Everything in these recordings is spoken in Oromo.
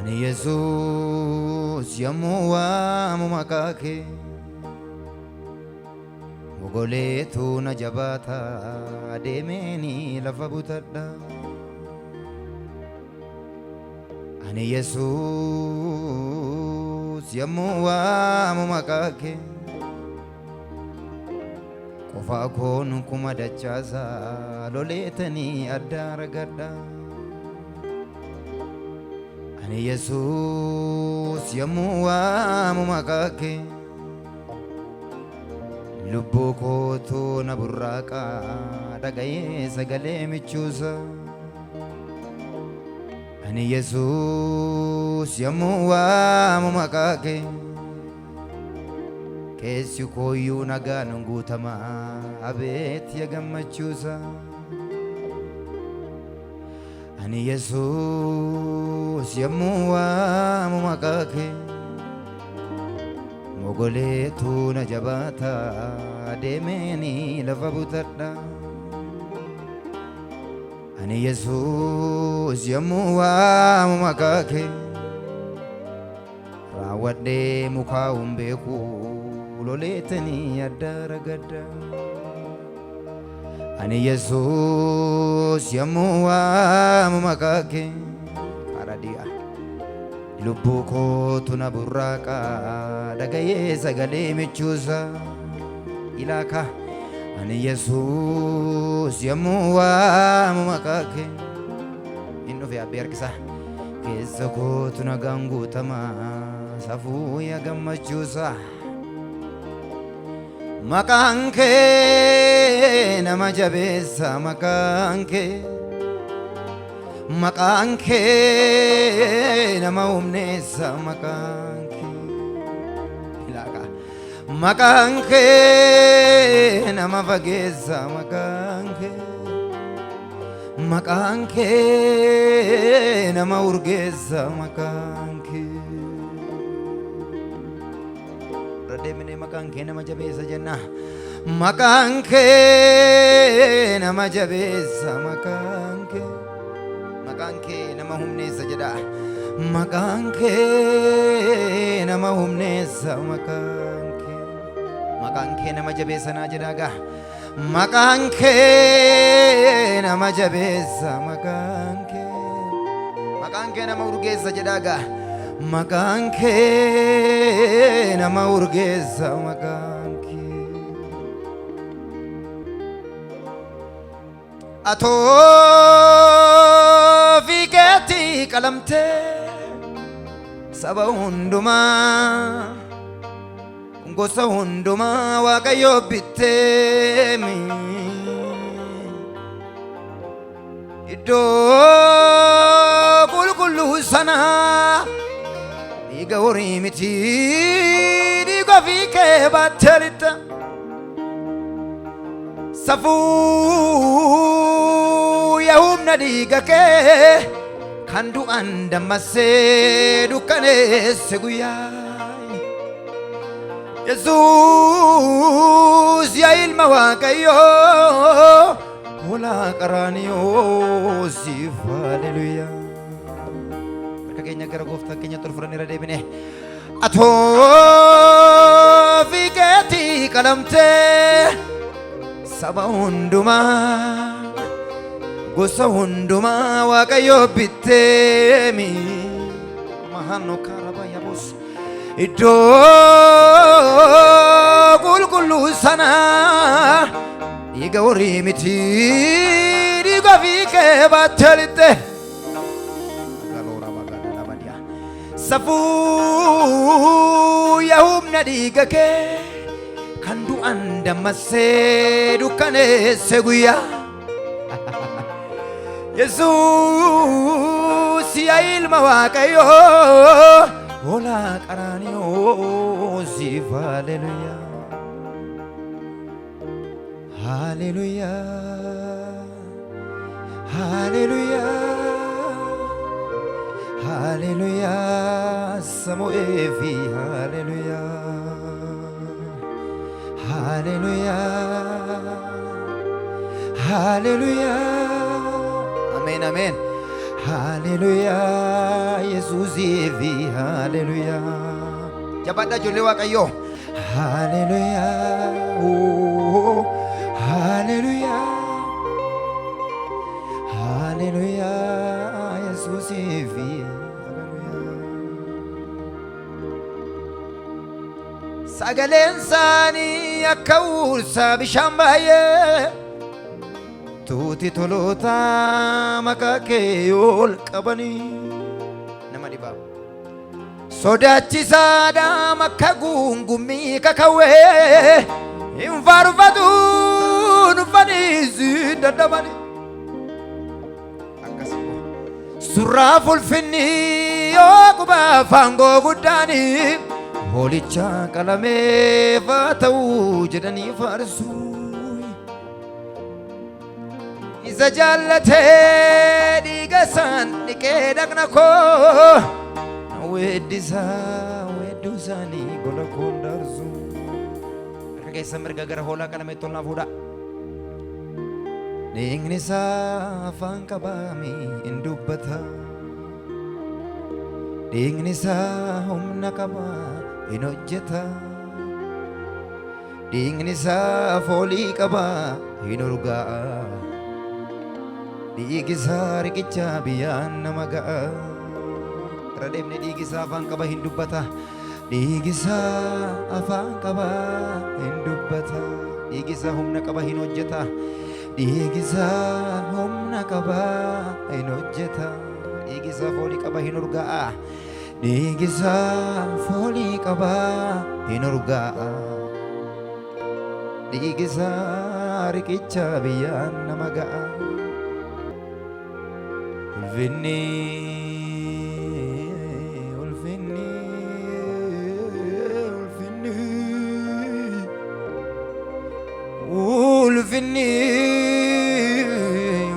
Ani Yesus yommuu waamu maqaa kee Mogoleetu na jabaata adeemeeni lafa butadha Ani Yesus yommuu waamu maqaa kee Qofaa koon kuma dachaasa loleetanii adda ragadha Ani Yesus yommuu waamu maqaa kee Lubbuu kootu na burraaqa dhaga'ee sagalee michuusa Ani Yesus yommuu waamu maqaa kee Keessi kooyyuu nagaan guutamaa abeet ya gammachuusa Ani Yesus yommuu waamu maqaa kee Mogoleetu na jabaata adeemeeni lafa butadha Ani Yesus yommuu waamu maqaa kee Raawwadhee mukaa humbeeku loleetanii adda ragadha Ani Yesus yommuu waamu maqaa kee Karadi'a Lubbuu kootu na burraaqa dhaga'ee sagalee michuusa Ilaaka Ani Yesus yommuu waamu maqaa kee Hin dhufe abbee harkisa Keessa kootu nagaan guutamaa safuu ya gammachuusa Maqaan kee nama jabeessa maqaan kee Maqaan kee nama humneessa maqaan kee Ilaaka Maqaan kee nama fageessa maqaan kee Maqaan kee nama urgeessa maqaan kee Rademine maqaan kee nama jabeessa jenna Maqaan kee nama jabeessa maqaan kee Maqaan kee nama humneessa jedha Maqaan kee nama humneessa maqaan kee Maqaan kee nama jabeessa naa jedhaaga Maqaan kee nama jabeessa maqaan kee Maqaan kee nama urgeessa jedhaaga Maqaan kee nama urgeessa maqaan kee Atoo fiikeetti qalamtee saba hundumaa gosa hundumaa Waaqayyoo bitteemi Iddoo qulqulluu sana dhiiga horii miti dhiiga ofii kee baattee lixxa Safuu yaa humna dhiiga kee kan du'an dammasee dukkaneesse guyyaa Yesus yaa ilma Waaqayyoo hoolaa qaraaniyoo siif haleluyaa Bakka keenya gara gooftaa keenya fudhannee deebine Atoo fiikeetti qalamtee saba hundumaa gosa hundumaa Waaqayyoo bitteemi Mahano karabaya bos Iddoo qulqulluu sana dhiiga horii miti dhiiga ofii kee baattee lixxe Safuu yaa humna dhiiga kee kan du'an dammasee dukkaneesse guyyaa Yesus yaa ilma Waaqayyoo hoolaa qaraaniyoo siif haleluyaa Hallelujah, Hallelujah, Hallelujah, Samoevi, Hallelujah, Hallelujah, Hallelujah, Amen, Amen, Hallelujah, Yesuusiifi hallelujah. Jabaadhaa ijoollee Waaqayyoo. Hallelujah, oh, hallelujah, hallelujah, Yesuusiifi hallelujah. Sagaleen isaanii akka ursaa bishaan baay'ee tuuti toloota maqaa kee ol qabanii nama dhibaa sodaachisaadha makka guungummii kakawwee hin faarfatuun uffaniisi dadhabani akkasuma surraaf ulfinni yoo quba faangoo guddaani hoolicha qalameefaa ta'uu jedhanii faarsu isa jaallatee dhiiga isaan dhiqee dhaqna koo wedduu isaanii gola koon darsu harka keessa mirga gara hoolaa qalameetti ol naa fuudha. Dhiigni isaa afaan qabaami hin dubbata dhiigni isaa humna qaba hin hojjeta dhiigni isaa foolii qaba hin urgaa'a dhiigni isaa riqicha biyyaan nama ga'a. Rademne dhiigni isaa afaan qaba hin dubbata dhiigni isaa afaan qaba hin dubbata dhiigni isaa humna qaba hin hojjeta dhiigni isaa humna qaba hin hojjeta dhiigni isaa foolii qaba hin urgaa'a dhiigni isaa foolii qaba hin urgaa'a dhiigni isaa riqicha biyyaan nama ga'a. Ulfinni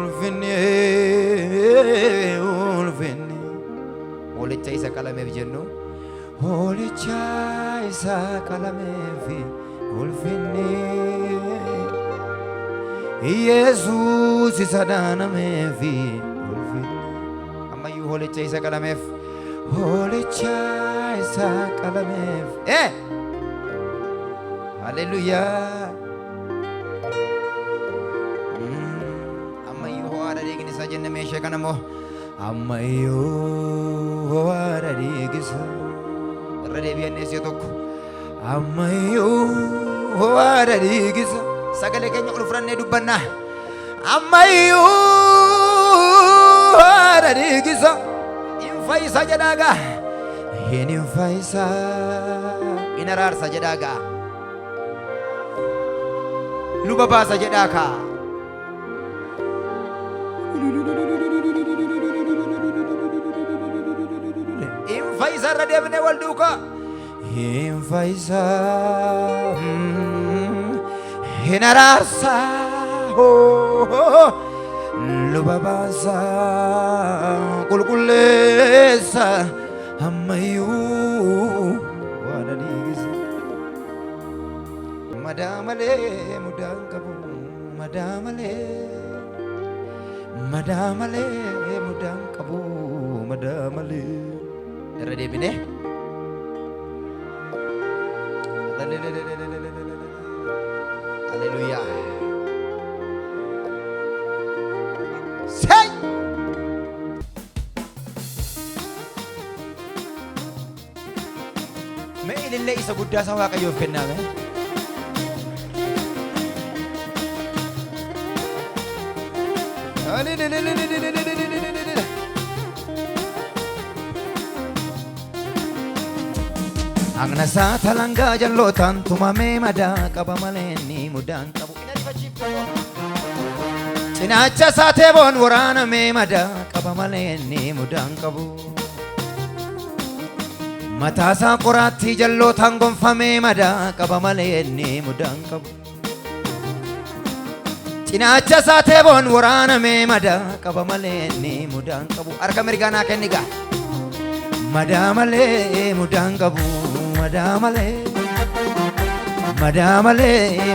ulfinni hoolicha isa qalameef jennu hoolicha isa qalameef ulfinni Yesuus isa dhaanameef ulfinni ammayyuu hoolicha isa qalameef hoolicha isa qalameef hallelujah. Jenne meeshaa kana moo ammayyuu waara dhiigisa irra deebi'annee si'a tokko ammayyuu waara dhiigisa sagalee keenya ol fudhannee dubbanna ammayyuu waara dhiigisa hin fayyisa jedhaagaa hin fayyisa hin araarsa jedhaagaa luba baasa jedhaakaa. Faisa rademne walduka hin faisa hinarasa lubabasa kulkulesa ammayu wadadis madamale mudankabu madamale mudankabu madamale irra deebine hallelujah say mee ilillee isa guddaa isaa Waaqayyoof kennaame Agna saata langa jallotaan tumamee madaa qaba malee ni mudaan qabu. Cinaacha saatee boon waraanamee madaa qaba malee ni mudaan qabu. Mataasaa qoraatti jallootaan gonfamee madaa qaba malee ni mudaan qabu. Cinaacha saatee boon waraanamee madaa qaba malee ni mudaan qabu. Harka mirgaanaa kenniga. Madaa malee mudaan qabu. Madaa malee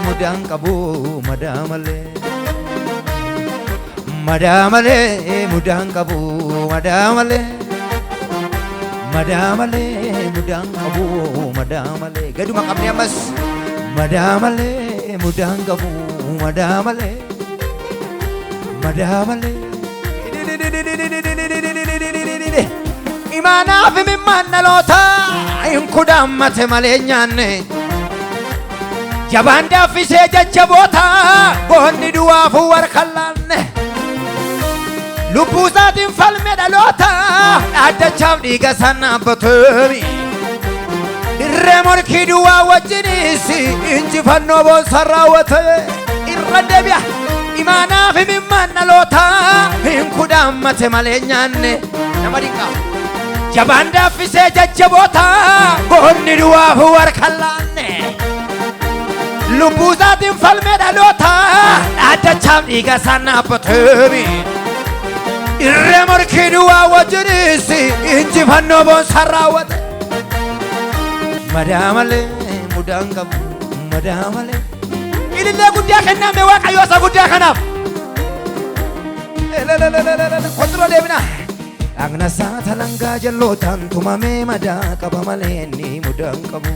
mudaan qabu. Madaa malee Madaa malee mudaan qabu madaa malee madaa malee mudaan qabu madaa malee gaduma qabne ammas madaa malee mudaan qabu madaa malee madaa malee imaanaaf imimmaan dhaloota hin kudhaammate malee nyaanne jabaan daaffisee jajjaboota boonni du'aafuu warkan laanne lubbuu isaatiin falme dhaloota dhaaddachaaf dhiiga isaan dhaabbateemi dirree morkii duwwaa wajjinis injifannoo boonsan raawwate irra deebi'a imaanaaf imimmaan dhaloota hin kudhaammate malee nyaanne nama dinqaa jabaan daaffisee jajjaboota boonni du'aafuu warkan laanne lubbuu isaatiin falme dhaloota dhaaddachaaf dhiiga isaan dhaabbateemi irree morkii duwwaa wajjinis injifannoo boonsan raawwate madaa malee mudaan qabu madaa malee ilillee guddaa kenname waaqayyo isa guddaa kanaaf kottura deebina dhagna saata langaa jallootaan tumamee madaa qaba malee inni mudaan qabu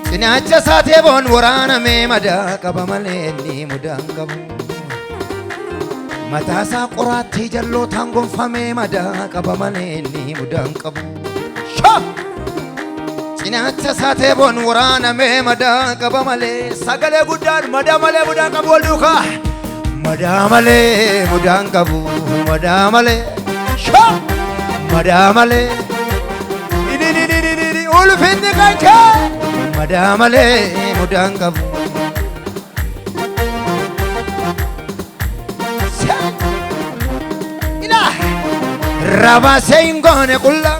cinaacha saatee boon waraanamee madaa qaba malee inni mudaan qabu mataasaa qoraattii jallootaan gonfamee madaa qaba malee inni mudaan qabu cinaacha saatee boon waraanamee madaa qaba malee sagalee guddaan madaa malee mudaan qabu wal duukaa madaa malee mudaan qabu madaa malee madaa malee ulfinni kan kee madaa malee mudaan qabu rabaasee hin goone qulla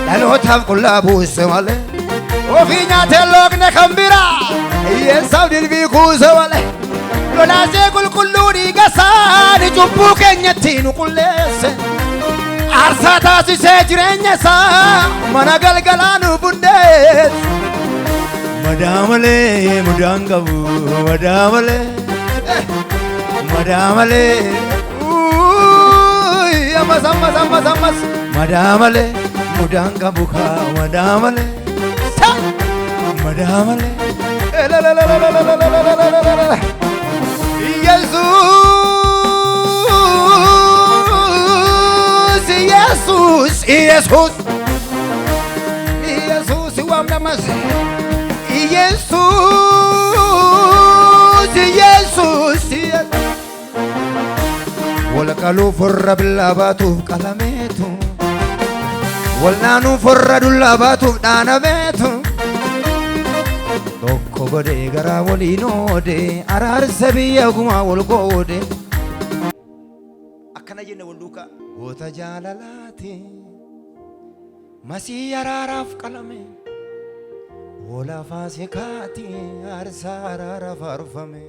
dhalootaaf qullaa buuse malee ofii nyaatee lookne kan biraa hiyyeessaaf dilbii kuuse malee lolaasee qulqulluu dhiiga isaani cubbuu keenyatti nu qulleesse aarsaa taasisee jireenya isaa mana galgalaa nu bundeesse madaa malee mudaan qabu madaa malee madaa malee ammas madaa malee mudaan qabu kaa madaa malee madaa malee Yesus Yesus Yesus wamnamas Yesus Yesus walqaluu forra billaa baatuuf qalameetu walnaanuu forra dullaa baatuuf dhaanameetu tokko godhee garaa waliin oode araarsa biyya gumaa wal qoode akkana jenne wal duukaa goota jaalalaati masii araaraaf qalame hoolaa faasikaati aarsaa araaraaf arfame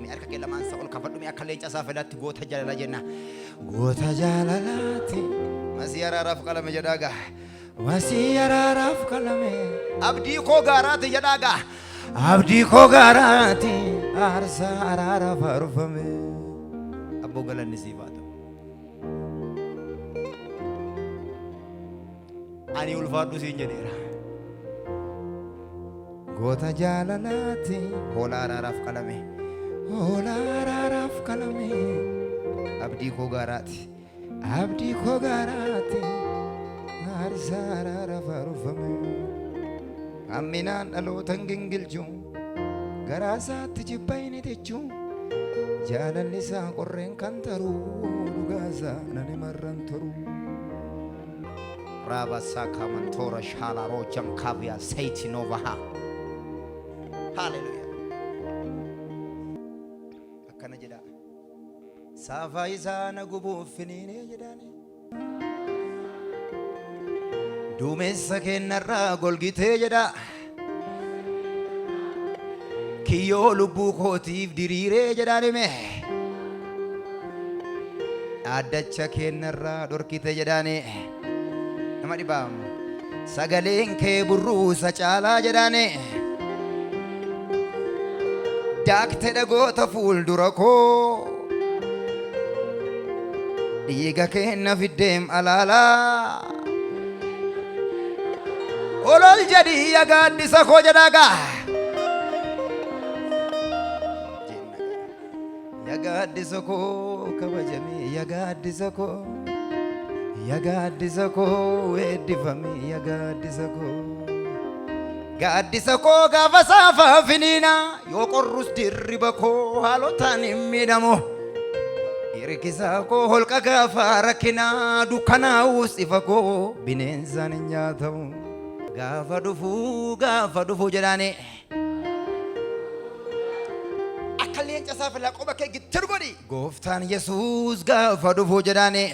mi harka kee lamaan sa'ol kafadhu mi akka leencasaa fedhatti goota jaalala jenna goota jaalalaati masii araaraaf qalame jedhaaga masii araaraaf qalame abdii koo gaaraati jedhaaga abdii koo gaaraati aarsaa araaraaf arfame abboo galanni siif haa ta'u ani ulfaadhu siin jedheera goota jaalalaati hoolaa araaraaf qalame hoolaa araaraaf qalame abdii koo gaaraati abdii koo gaaraati aarsaa araaraaf arfame amminaan dhalootan gingilchu garaa isaatti jibba hin hidhichu jaalalli isaa qorreen kan taruu dhugaa isaa nan himarran turuu Rabasaka mantora shala rojam kavya seiti novaha. Hallelujah. Akkana jedha. Saafaa isaa na gubuuf finiinee jedhani. Duumessa kennarraa golgitee jedha. Kiyyoo lubbuu kootiif diriiree jedhanime. Addacha kennarraa dhorkite jedhani. Nama dhibam sagaleen kee burruusa caalaa jedhani daakte dhagoota fuuldura koo dhiiga kenna fiddeem alaala olol jedhi yaa gaaddisa koo jedhagaa yaa gaaddisa koo kabajame yaa gaaddisa koo weeddifame yaa gaaddisa koo gaafa saafaa finiina yoo qorrus dirriba koo haalotaan hin miidhamu hirkisaa koo holqa gaafa rakkinaa dukkanaa'us ifa koo bineensaan hin nyaatamu gaafa dhufuu jedhaanii akka leenca saafilaa qoba kee gittir godhi gooftaan Yesuus gaafa dhufuu jedhaanii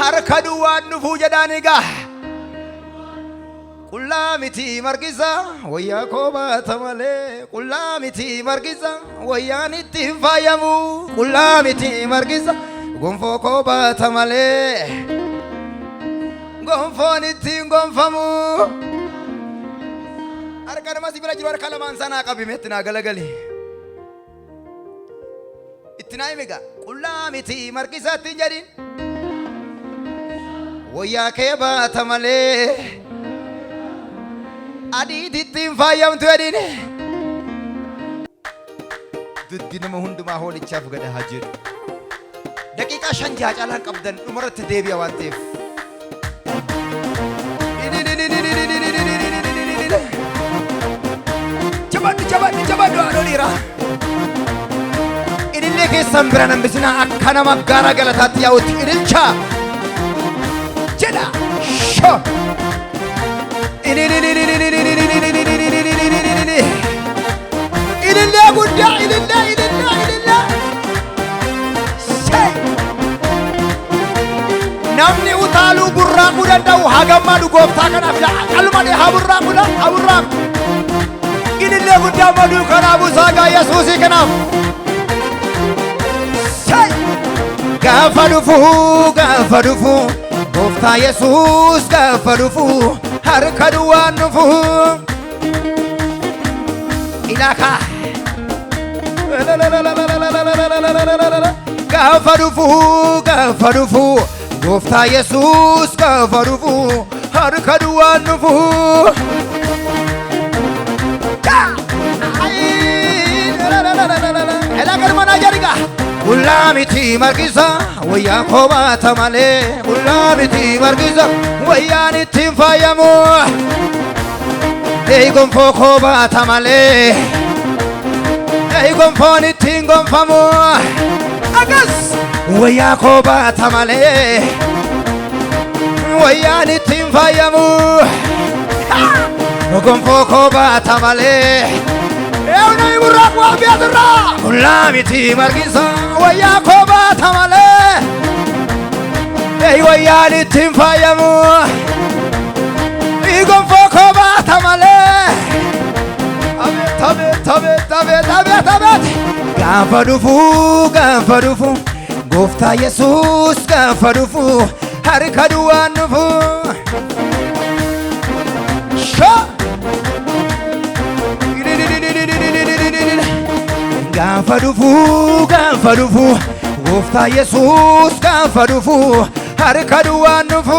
harka duwwaan dhufuu jedhaanii gaa qullaa miti margisa wayyaa koo baata malee qullaa miti margisa wayyaan ittiin faayamu qullaa miti margisa gonfoo koo baata malee gonfoon ittiin gonfamu harka nama si bira jiru harka lamaan sanaa qabimetti naa galagali itti naa himiga qullaa miti margisa ittiin jedhin wayyaa kee baata malee adiitittiin faayamtu jedhini duddi nama hundumaa hoolichaaf gada haa jedhu daqiiqaa 5 caalaan qabdan dhumarratti deebi'a waan ta'eef jabadhu haadhoo dhiiraa idillee keessan bira nambisinaa akka nama gaara galataatti yaa'utti idilchaa jedha shoo ilillee guddaa ilillee namni utaaluu burraaquu danda'u hagammaadhu gooftaa kanaaf qalmadhee haa burraaqu ilillee guddaa maduu kanaafuu saagaa Yesuusii kanaaf gaafa dhufu gooftaa Yesuus gaafa dhufu harka duwwaan dhufu ilaka gaafa dhufu gooftaa Yesuus gaafa dhufu harka duwwaan dhufu ilaka mana jariga qullaa miti margisa wayyaa koo baata malee qullaa miti margisa wayyaan ittiin faayamu gonfoo koo baata malee gonfoon ittiin gonfamu agas wayyaa koo baata malee wayyaan ittiin faayamu gonfoo koo baata malee ewnai burraaqu abiyaatirraa qullaa miti margisa wayyaa koo baata malee wayyaan ittiin faayamu gonfoo koo baata malee abeet gaafa dhufu gooftaa Yesuus gaafa dhufu harka duwwaan dhufu gaafa dhufu gooftaa Yesuus gaafa dhufu harka duwwaan dhufu